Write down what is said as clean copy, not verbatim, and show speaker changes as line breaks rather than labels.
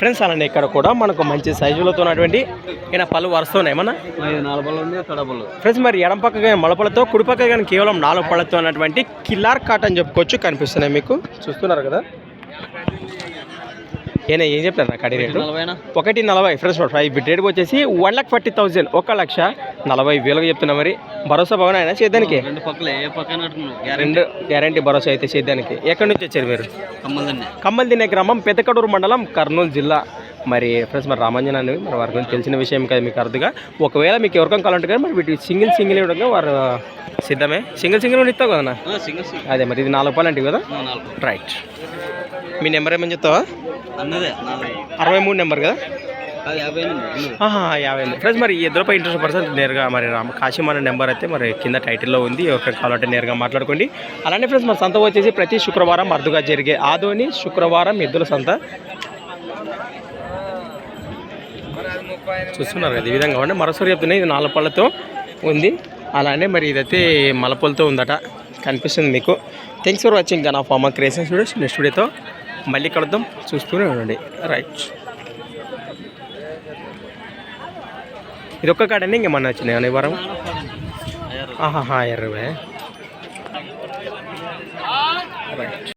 Friends అలానే ఇక్కడ కూడా మనకు మంచి సైజులతో ఉన్నటువంటి ఈయన పళ్ళు వరుస్తున్నాయి ఏమన్నా
4 పళ్ళు ఉంది, తడపళ్ళు.
ఫ్రెండ్స్ మరి ఎడం పక్క కానీ మొలపలతో కుడి పక్క కానీ కేవలం 4 పళ్ళతో ఉన్నటువంటి కిల్లార్ కాట్ అని చెప్పుకోవచ్చు. కనిపిస్తున్నాయి మీకు, చూస్తున్నారు కదా. ఏం చెప్పారు నాకు అడి రేటు 1,40,000. ఫ్రెండ్స్ బిడ్ రేట్ వచ్చేసి 1,40,000, 1,40,000 చెప్తున్నా. మరి భరోసా భవన్ అయినా చేద్దానికి రెండు గ్యారంటీ భరోసా అయితే చేద్దానికి. ఎక్కడి నుంచి వచ్చారు మీరు? కమ్మల్దిన్నె గ్రామం, పెద్దకడూరు మండలం, కర్నూలు జిల్లా. మరి ఫ్రెండ్స్ మరి రామాంజనాన్ని మరి వారి గురించి తెలిసిన విషయం కదా మీకు అర్థంగా. ఒకవేళ మీకు ఎవరికైనా కావాలంటే కానీ మరి వీటి సింగిల్ ఇవ్వడంగా వారు సిద్ధమే. సింగిల్ ఇస్తావు కదన్నా? అదే మరి ఇది 4 రూపాయలు అంటే కదా. రైట్. మీ నెంబర్ ఏమని చెప్తావా? 63 నెంబర్ కదా. 58. ఫ్రెండ్స్ మరి ఇద్దరుపై ఇంట్రెస్ట్ పర్సన్ నేరుగా మరి కాశీం అనే నెంబర్ అయితే మరి కింద టైటిల్లో ఉంది. ఎవరికైనా కావాలంటే నేరుగా మాట్లాడుకోండి. అలానే ఫ్రెండ్స్ మరి సంత వచ్చేసి ప్రతి శుక్రవారం అరుదుగా జరిగే ఆదోని శుక్రవారం ఎద్దుల సంత చూస్తున్నారు కదా. ఈ విధంగా ఉండి మరోసారి చెప్తున్నాయి, ఇది 4 పళ్ళతో ఉంది. అలానే మరి ఇదైతే మలపలతో ఉందట, కనిపిస్తుంది మీకు. థ్యాంక్స్ ఫర్ వాచింగ్ నా ఫార్మర్ క్రియేషన్స్ వీడియోస్. నెక్స్ట్ వీడియోతో మళ్ళీ కలుద్దాం, చూస్తూనే ఉండండి. రైట్. ఇది ఒక్క కాడండి, ఇంకేమన్నా వచ్చినాయి ఈ వారం? ఎర్రవే.